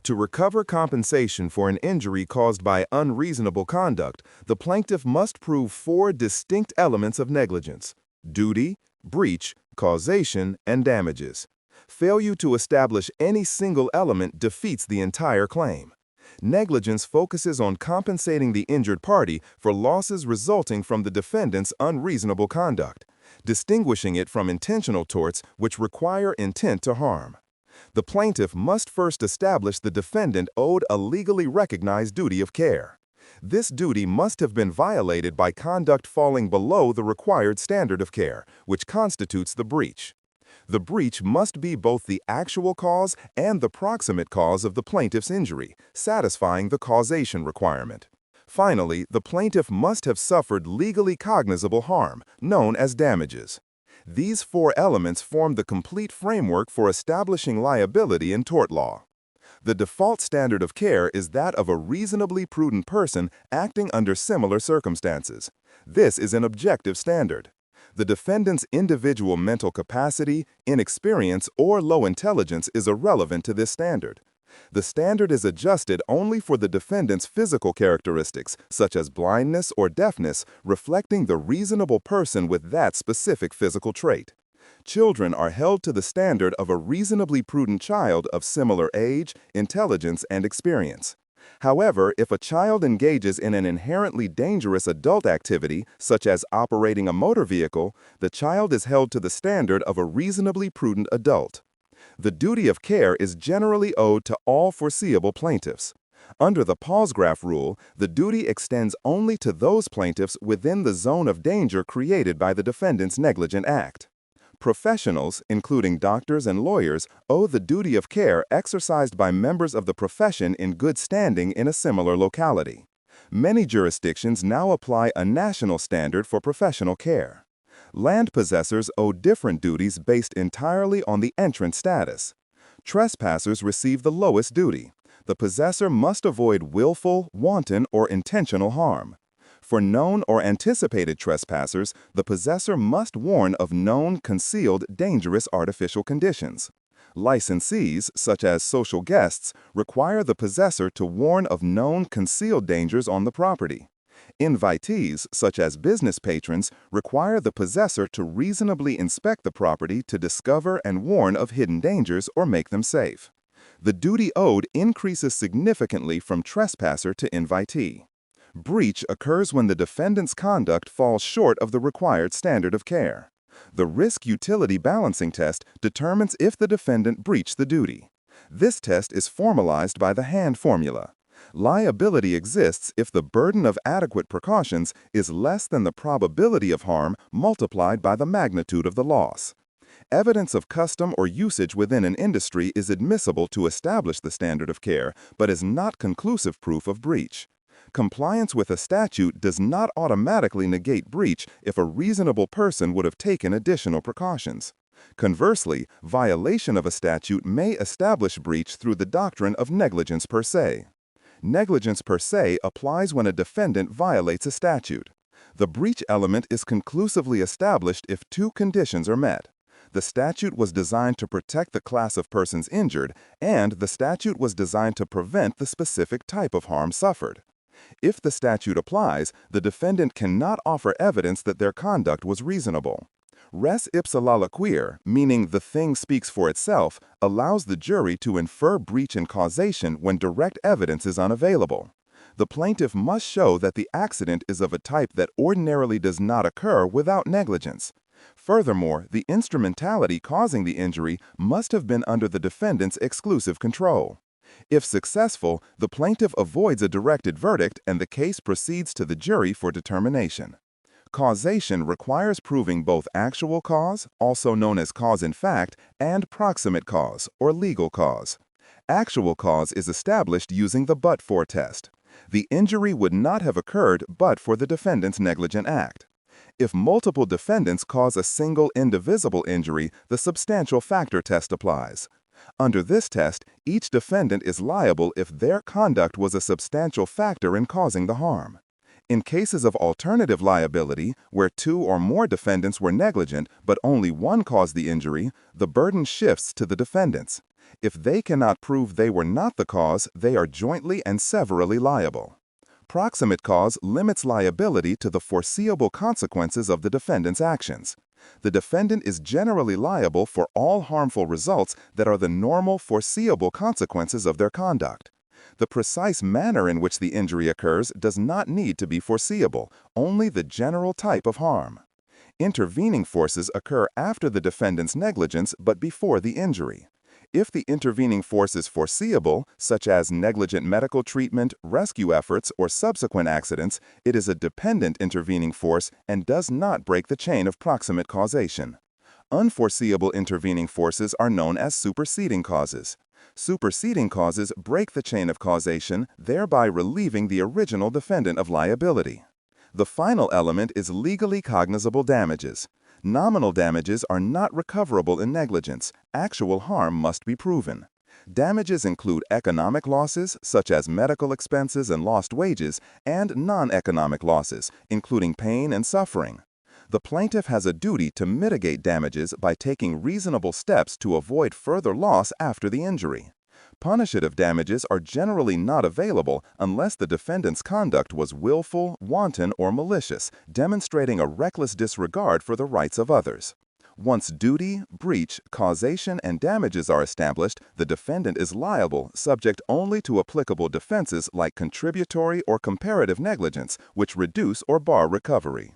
To recover compensation for an injury caused by unreasonable conduct, the plaintiff must prove four distinct elements of negligence: duty, breach, causation, and damages. Failure to establish any single element defeats the entire claim. Negligence focuses on compensating the injured party for losses resulting from the defendant's unreasonable conduct, distinguishing it from intentional torts which require intent to harm. The plaintiff must first establish the defendant owed a legally recognized duty of care. This duty must have been violated by conduct falling below the required standard of care, which constitutes the breach. The breach must be both the actual cause and the proximate cause of the plaintiff's injury, satisfying the causation requirement. Finally, the plaintiff must have suffered legally cognizable harm, known as damages. These four elements form the complete framework for establishing liability in tort law. The default standard of care is that of a reasonably prudent person acting under similar circumstances. This is an objective standard. The defendant's individual mental capacity, inexperience, or low intelligence is irrelevant to this standard. The standard is adjusted only for the defendant's physical characteristics, such as blindness or deafness, reflecting the reasonable person with that specific physical trait. Children are held to the standard of a reasonably prudent child of similar age, intelligence, and experience. However, if a child engages in an inherently dangerous adult activity, such as operating a motor vehicle, the child is held to the standard of a reasonably prudent adult. The duty of care is generally owed to all foreseeable plaintiffs. Under the pause graph rule, the duty extends only to those plaintiffs within the zone of danger created by the defendant's negligent act. Professionals, including doctors and lawyers, owe the duty of care exercised by members of the profession in good standing in a similar locality. Many jurisdictions now apply a national standard for professional care. Land possessors owe different duties based entirely on the entrant status. Trespassers receive the lowest duty. The possessor must avoid willful, wanton, or intentional harm. For known or anticipated trespassers, the possessor must warn of known, concealed, dangerous artificial conditions. Licensees, such as social guests, require the possessor to warn of known, concealed dangers on the property. Invitees, such as business patrons, require the possessor to reasonably inspect the property to discover and warn of hidden dangers or make them safe. The duty owed increases significantly from trespasser to invitee. Breach occurs when the defendant's conduct falls short of the required standard of care. The risk-utility balancing test determines if the defendant breached the duty. This test is formalized by the Hand formula. Liability exists if the burden of adequate precautions is less than the probability of harm multiplied by the magnitude of the loss. Evidence of custom or usage within an industry is admissible to establish the standard of care, but is not conclusive proof of breach. Compliance with a statute does not automatically negate breach if a reasonable person would have taken additional precautions. Conversely, violation of a statute may establish breach through the doctrine of negligence per se. Negligence per se applies when a defendant violates a statute. The breach element is conclusively established if two conditions are met. The statute was designed to protect the class of persons injured, and the statute was designed to prevent the specific type of harm suffered. If the statute applies, the defendant cannot offer evidence that their conduct was reasonable. Res ipsa loquitur, meaning the thing speaks for itself, allows the jury to infer breach and causation when direct evidence is unavailable. The plaintiff must show that the accident is of a type that ordinarily does not occur without negligence. Furthermore, the instrumentality causing the injury must have been under the defendant's exclusive control. If successful, the plaintiff avoids a directed verdict and the case proceeds to the jury for determination. Causation requires proving both actual cause, also known as cause in fact, and proximate cause, or legal cause. Actual cause is established using the but-for test. The injury would not have occurred but for the defendant's negligent act. If multiple defendants cause a single indivisible injury, the substantial factor test applies. Under this test, each defendant is liable if their conduct was a substantial factor in causing the harm. In cases of alternative liability, where two or more defendants were negligent but only one caused the injury, the burden shifts to the defendants. If they cannot prove they were not the cause, they are jointly and severally liable. Proximate cause limits liability to the foreseeable consequences of the defendant's actions. The defendant is generally liable for all harmful results that are the normal foreseeable consequences of their conduct. The precise manner in which the injury occurs does not need to be foreseeable, only the general type of harm. Intervening forces occur after the defendant's negligence but before the injury. If the intervening force is foreseeable, such as negligent medical treatment, rescue efforts, or subsequent accidents, it is a dependent intervening force and does not break the chain of proximate causation. Unforeseeable intervening forces are known as superseding causes. Superseding causes break the chain of causation, thereby relieving the original defendant of liability. The final element is legally cognizable damages. Nominal damages are not recoverable in negligence. Actual harm must be proven. Damages include economic losses, such as medical expenses and lost wages, and non-economic losses, including pain and suffering. The plaintiff has a duty to mitigate damages by taking reasonable steps to avoid further loss after the injury. Punitive damages are generally not available unless the defendant's conduct was willful, wanton, or malicious, demonstrating a reckless disregard for the rights of others. Once duty, breach, causation, and damages are established, the defendant is liable, subject only to applicable defenses like contributory or comparative negligence, which reduce or bar recovery.